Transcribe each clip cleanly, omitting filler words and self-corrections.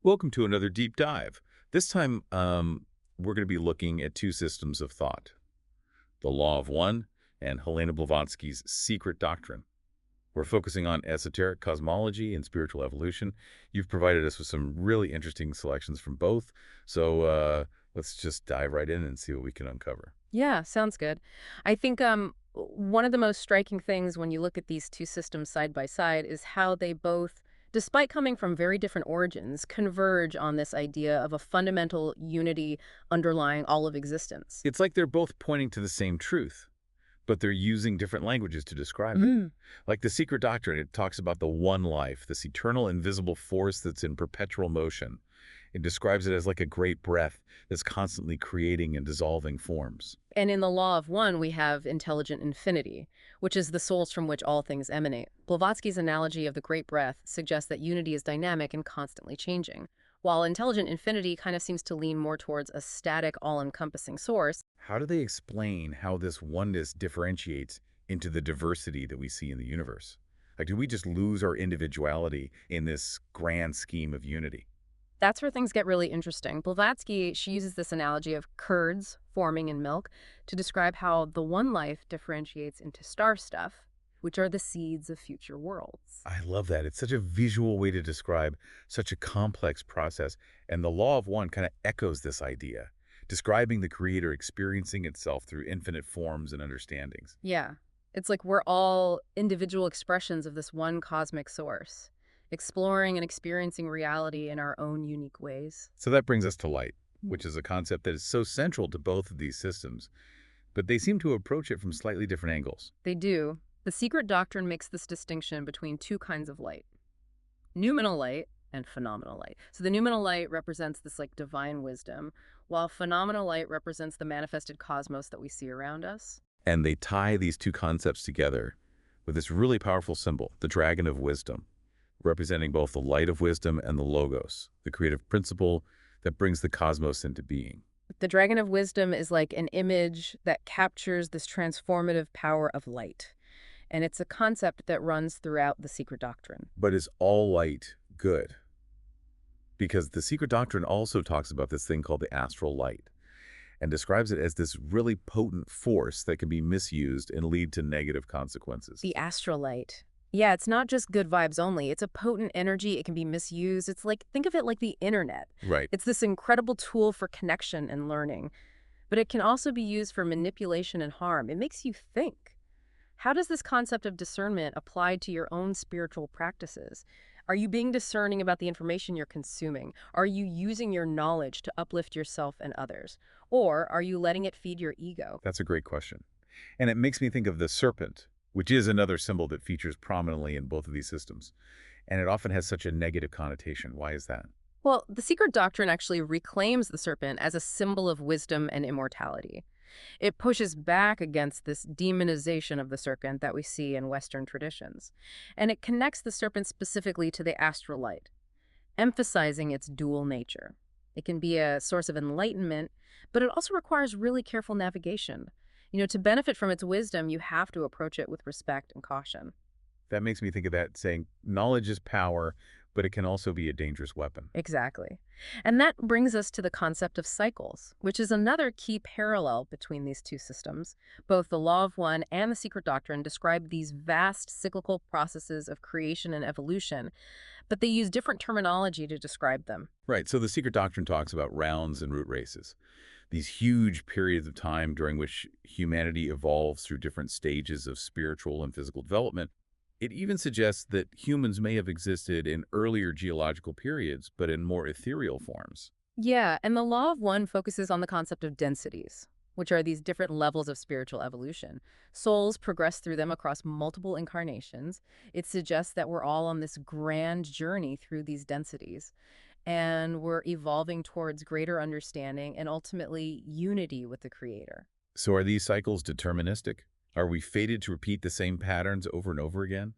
Welcome to another deep dive. This time, we're going to be looking at two systems of thought, the Law of One and Helena Blavatsky's Secret Doctrine. We're focusing on esoteric cosmology and spiritual evolution. You've provided us with some really interesting selections from both, so let's just dive right in and see what we can uncover. Yeah, sounds good. I think one of the most striking things when you look at these two systems side by side is how they both, despite coming from very different origins, converge on this idea of a fundamental unity underlying all of existence. It's like they're both pointing to the same truth, but they're using different languages to describe it. Mm. Like the Secret Doctrine, it talks about the one life, this eternal invisible force that's in perpetual motion. It describes it as like a great breath that's constantly creating and dissolving forms. And in the Law of One, we have intelligent infinity, which is the source from which all things emanate. Blavatsky's analogy of the great breath suggests that unity is dynamic and constantly changing, while intelligent infinity kind of seems to lean more towards a static, all-encompassing source. How do they explain how this oneness differentiates into the diversity that we see in the universe? Like, do we just lose our individuality in this grand scheme of unity? That's where things get really interesting. Blavatsky, she uses this analogy of curds forming in milk to describe how the one life differentiates into star stuff, which are the seeds of future worlds. I love that. It's such a visual way to describe such a complex process. And the Law of One kind of echoes this idea, describing the creator experiencing itself through infinite forms and understandings. Yeah, it's like we're all individual expressions of this one cosmic source, exploring and experiencing reality in our own unique ways. So that brings us to light, which is a concept that is so central to both of these systems, but they seem to approach it from slightly different angles. They do. The secret doctrine makes this distinction between two kinds of light: numinal light and phenomenal light. So the numinal light represents this like divine wisdom, while phenomenal light represents the manifested cosmos that we see around us. And they tie these two concepts together with this really powerful symbol, the Dragon of Wisdom, representing both the light of wisdom and the logos, the creative principle that brings the cosmos into being. The dragon of wisdom is like an image that captures this transformative power of light. And it's a concept that runs throughout the secret doctrine. But is all light good? Because the secret doctrine also talks about this thing called the astral light and describes it as this really potent force that can be misused and lead to negative consequences. The astral light. Yeah, it's not just good vibes only. It's a potent energy. It can be misused. It's like, think of it like the internet. Right. It's this incredible tool for connection and learning, but it can also be used for manipulation and harm. It makes you think. How does this concept of discernment apply to your own spiritual practices? Are you being discerning about the information you're consuming? Are you using your knowledge to uplift yourself and others? Or are you letting it feed your ego? That's a great question. And it makes me think of the serpent, which is another symbol that features prominently in both of these systems. And it often has such a negative connotation. Why is that? Well, the secret doctrine actually reclaims the serpent as a symbol of wisdom and immortality. It pushes back against this demonization of the serpent that we see in Western traditions. And it connects the serpent specifically to the astral light, emphasizing its dual nature. It can be a source of enlightenment, but it also requires really careful navigation. To benefit from its wisdom, you have to approach it with respect and caution. That makes me think of that saying, knowledge is power, but it can also be a dangerous weapon. Exactly. And that brings us to the concept of cycles, which is another key parallel between these two systems. Both the Law of One and the Secret Doctrine describe these vast cyclical processes of creation and evolution, but they use different terminology to describe them. Right, so the secret doctrine talks about rounds and root races, these huge periods of time during which humanity evolves through different stages of spiritual and physical development. It even suggests that humans may have existed in earlier geological periods, but in more ethereal forms. Yeah, and the Law of One focuses on the concept of densities, which are these different levels of spiritual evolution. Souls progress through them across multiple incarnations. It suggests that we're all on this grand journey through these densities, and we're evolving towards greater understanding and ultimately unity with the Creator. So are these cycles deterministic? Are we fated to repeat the same patterns over and over again?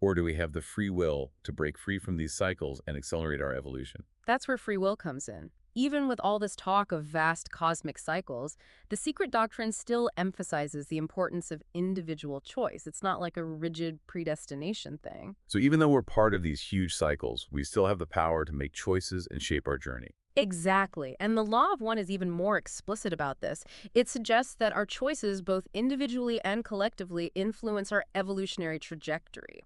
Or do we have the free will to break free from these cycles and accelerate our evolution? That's where free will comes in. Even with all this talk of vast cosmic cycles, the secret doctrine still emphasizes the importance of individual choice. It's not like a rigid predestination thing. So even though we're part of these huge cycles, we still have the power to make choices and shape our journey. Exactly. And the law of one is even more explicit about this. It suggests that our choices, both individually and collectively, influence our evolutionary trajectory.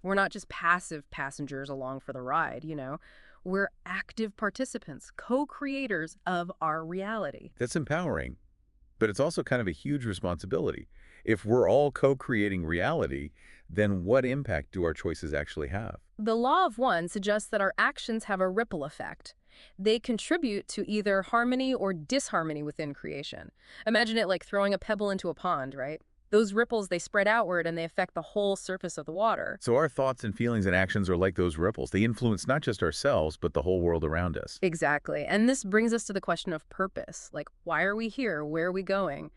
We're not just passive passengers along for the ride, you know. We're active participants, co-creators of our reality. That's empowering, but it's also kind of a huge responsibility. If we're all co-creating reality, then what impact do our choices actually have? The law of one suggests that our actions have a ripple effect. They contribute to either harmony or disharmony within creation. Imagine it like throwing a pebble into a pond, right? Those ripples, they spread outward and they affect the whole surface of the water. So our thoughts and feelings and actions are like those ripples. They influence not just ourselves, but the whole world around us. Exactly. And this brings us to the question of purpose. Like, why are we here? Where are we going?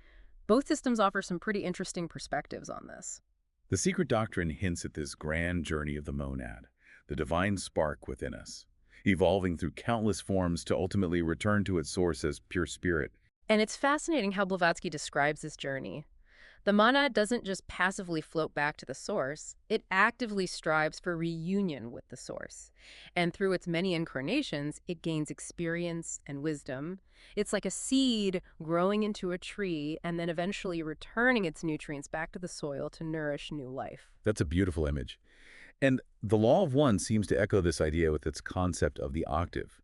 Both systems offer some pretty interesting perspectives on this. The secret doctrine hints at this grand journey of the monad, the divine spark within us, evolving through countless forms to ultimately return to its source as pure spirit. And it's fascinating how Blavatsky describes this journey. The monad doesn't just passively float back to the source, it actively strives for reunion with the source. And through its many incarnations, it gains experience and wisdom. It's like a seed growing into a tree and then eventually returning its nutrients back to the soil to nourish new life. That's a beautiful image. And the law of one seems to echo this idea with its concept of the octave,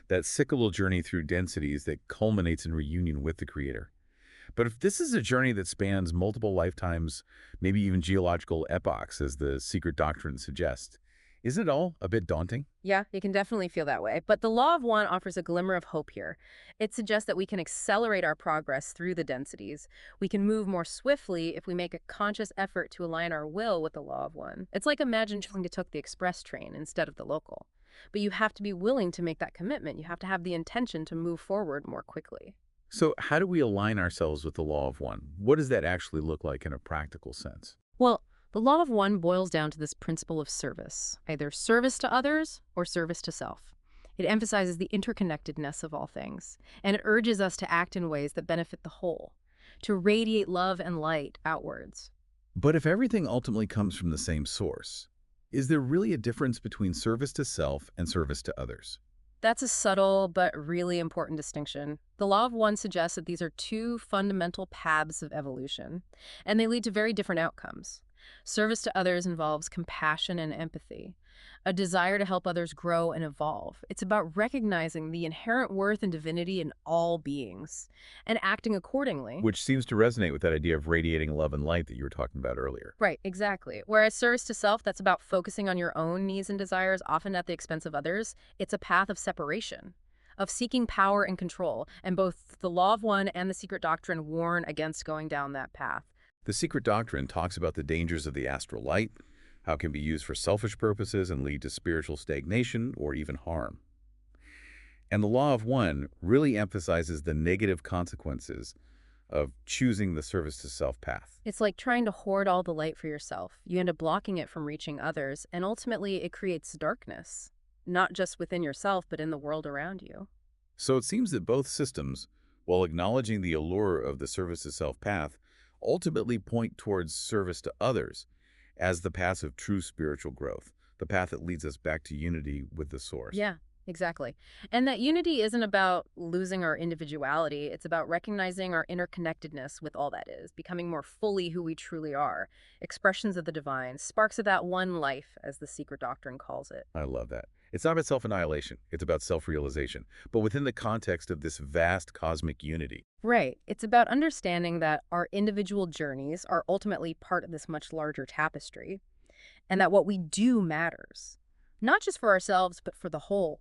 that cyclical journey through densities that culminates in reunion with the Creator. But if this is a journey that spans multiple lifetimes, maybe even geological epochs, as the secret doctrine suggests, isn't it all a bit daunting? Yeah, you can definitely feel that way. But the law of one offers a glimmer of hope here. It suggests that we can accelerate our progress through the densities. We can move more swiftly if we make a conscious effort to align our will with the law of one. It's like imagine trying to take the express train instead of the local. But you have to be willing to make that commitment. You have to have the intention to move forward more quickly. So how do we align ourselves with the law of one? What does that actually look like in a practical sense? Well, the law of one boils down to this principle of service, either service to others or service to self. It emphasizes the interconnectedness of all things, and it urges us to act in ways that benefit the whole, to radiate love and light outwards. But if everything ultimately comes from the same source, is there really a difference between service to self and service to others? That's a subtle but really important distinction. The law of one suggests that these are two fundamental paths of evolution, and they lead to very different outcomes. Service to others involves compassion and empathy, a desire to help others grow and evolve. It's about recognizing the inherent worth and divinity in all beings and acting accordingly. Which seems to resonate with that idea of radiating love and light that you were talking about earlier. Right, exactly. Whereas service to self, that's about focusing on your own needs and desires, often at the expense of others. It's a path of separation, of seeking power and control. And both the law of one and the secret doctrine warn against going down that path. The secret doctrine talks about the dangers of the astral light, how it can be used for selfish purposes and lead to spiritual stagnation or even harm. And the law of one really emphasizes the negative consequences of choosing the service to self path. It's like trying to hoard all the light for yourself. You end up blocking it from reaching others, and ultimately it creates darkness, not just within yourself, but in the world around you. So it seems that both systems, while acknowledging the allure of the service to self path, ultimately point towards service to others as the path of true spiritual growth, the path that leads us back to unity with the source. Yeah, exactly. And that unity isn't about losing our individuality. It's about recognizing our interconnectedness with all that is, becoming more fully who we truly are, expressions of the divine, sparks of that one life, as the secret doctrine calls it. I love that. It's not about self-annihilation, it's about self-realization, but within the context of this vast cosmic unity. Right. It's about understanding that our individual journeys are ultimately part of this much larger tapestry, and that what we do matters, not just for ourselves, but for the whole.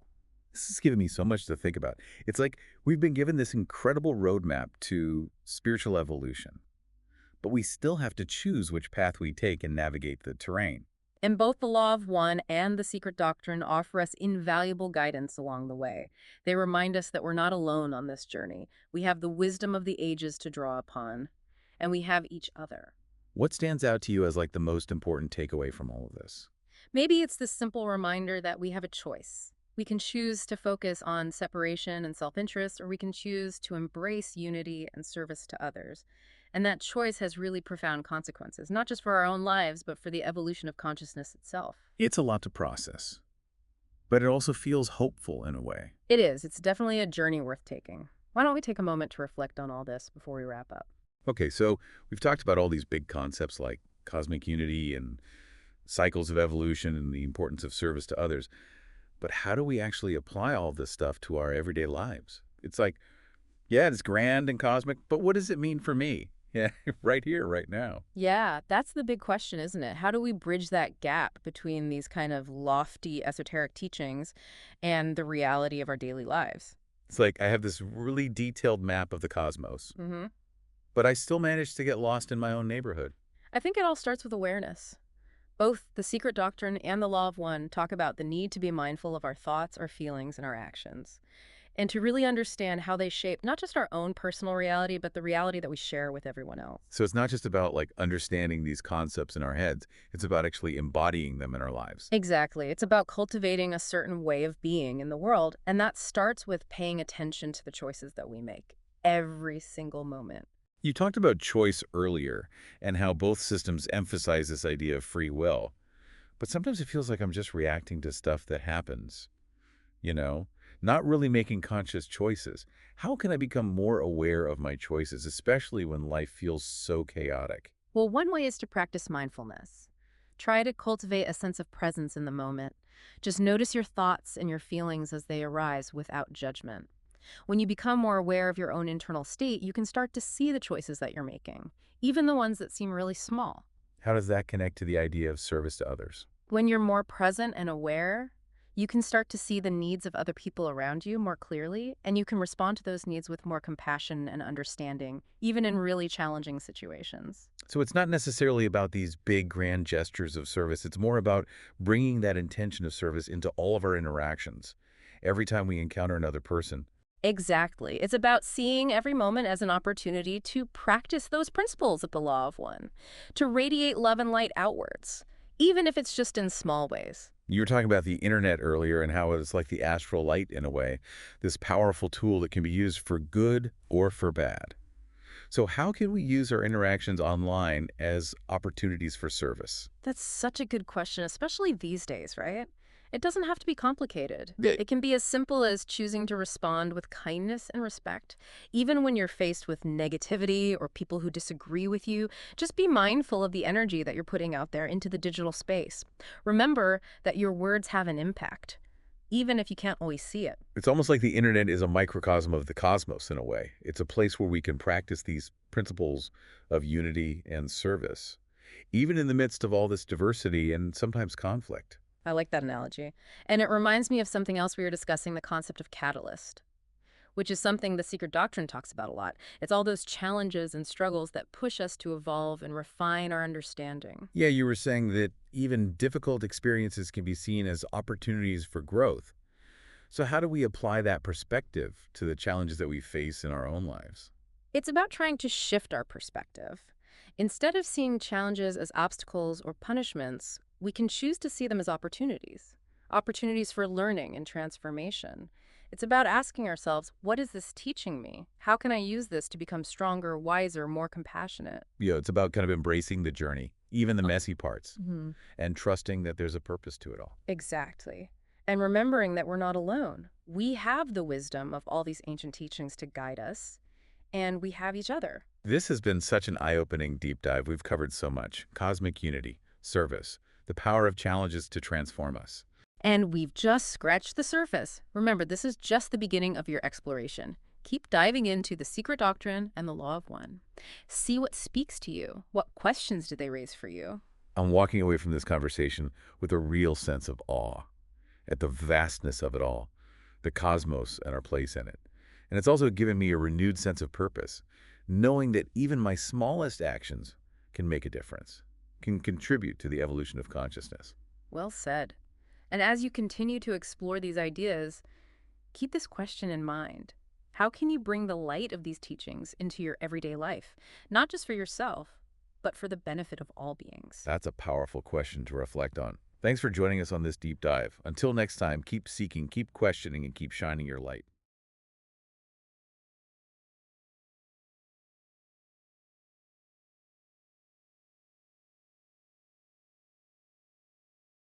This has given me so much to think about. It's like we've been given this incredible roadmap to spiritual evolution, but we still have to choose which path we take and navigate the terrain. And both the law of one and the secret doctrine offer us invaluable guidance along the way. They remind us that we're not alone on this journey. We have the wisdom of the ages to draw upon, and we have each other. What stands out to you as like the most important takeaway from all of this? Maybe it's this simple reminder that we have a choice. We can choose to focus on separation and self-interest, or we can choose to embrace unity and service to others. And that choice has really profound consequences, not just for our own lives, but for the evolution of consciousness itself. It's a lot to process, but it also feels hopeful in a way. It is. It's definitely a journey worth taking. Why don't we take a moment to reflect on all this before we wrap up? Okay, so we've talked about all these big concepts like cosmic unity and cycles of evolution and the importance of service to others. But how do we actually apply all this stuff to our everyday lives? It's like, yeah, it's grand and cosmic, but what does it mean for me? Yeah, right here, right now. Yeah, that's the big question, isn't it? How do we bridge that gap between these kind of lofty esoteric teachings and the reality of our daily lives? It's like I have this really detailed map of the cosmos, hmm but I still manage to get lost in my own neighborhood. I think it all starts with awareness. Both the secret doctrine and the law of one talk about the need to be mindful of our thoughts, our feelings, and our actions, and to really understand how they shape not just our own personal reality, but the reality that we share with everyone else. So it's not just about like understanding these concepts in our heads. It's about actually embodying them in our lives. Exactly. It's about cultivating a certain way of being in the world, and that starts with paying attention to the choices that we make every single moment. You talked about choice earlier and how both systems emphasize this idea of free will. But sometimes it feels like I'm just reacting to stuff that happens, you know, not really making conscious choices. How can I become more aware of my choices, especially when life feels so chaotic? Well, one way is to practice mindfulness. Try to cultivate a sense of presence in the moment. Just notice your thoughts and your feelings as they arise without judgment. When you become more aware of your own internal state, you can start to see the choices that you're making, even the ones that seem really small. How does that connect to the idea of service to others? When you're more present and aware, you can start to see the needs of other people around you more clearly, and you can respond to those needs with more compassion and understanding, even in really challenging situations. So it's not necessarily about these big, grand gestures of service. It's more about bringing that intention of service into all of our interactions. Every time we encounter another person, Exactly. It's about seeing every moment as an opportunity to practice those principles of the law of one, to radiate love and light outwards, even if it's just in small ways. you were talking about the internet earlier and how it's like the astral light in a way, this powerful tool that can be used for good or for bad. So how can we use our interactions online as opportunities for service? That's such a good question, especially these days, right? It doesn't have to be complicated. Yeah. It can be as simple as choosing to respond with kindness and respect. Even when you're faced with negativity or people who disagree with you, just be mindful of the energy that you're putting out there into the digital space. Remember that your words have an impact, even if you can't always see it. It's almost like the internet is a microcosm of the cosmos in a way. It's a place where we can practice these principles of unity and service, even in the midst of all this diversity and sometimes conflict. I like that analogy. And it reminds me of something else we were discussing, the concept of catalyst, which is something the secret doctrine talks about a lot. It's all those challenges and struggles that push us to evolve and refine our understanding. Yeah, you were saying that even difficult experiences can be seen as opportunities for growth. So how do we apply that perspective to the challenges that we face in our own lives? It's about trying to shift our perspective. Instead of seeing challenges as obstacles or punishments, we can choose to see them as opportunities, opportunities for learning and transformation. It's about asking ourselves, what is this teaching me? How can I use this to become stronger, wiser, more compassionate? It's about kind of embracing the journey, even the messy parts, Mhm. and trusting that there's a purpose to it all. Exactly. And remembering that we're not alone. We have the wisdom of all these ancient teachings to guide us, and we have each other. This has been such an eye-opening deep dive. We've covered so much. Cosmic unity, service, the power of challenges to transform us. And we've just scratched the surface. Remember, this is just the beginning of your exploration. Keep diving into the secret doctrine and the law of one. See what speaks to you. What questions do they raise for you? I'm walking away from this conversation with a real sense of awe at the vastness of it all, the cosmos and our place in it. And it's also given me a renewed sense of purpose, knowing that even my smallest actions can make a difference, can contribute to the evolution of consciousness. Well said. And as you continue to explore these ideas, keep this question in mind. How can you bring the light of these teachings into your everyday life, not just for yourself, but for the benefit of all beings? That's a powerful question to reflect on. Thanks for joining us on this deep dive. Until next time, keep seeking, keep questioning, and keep shining your light.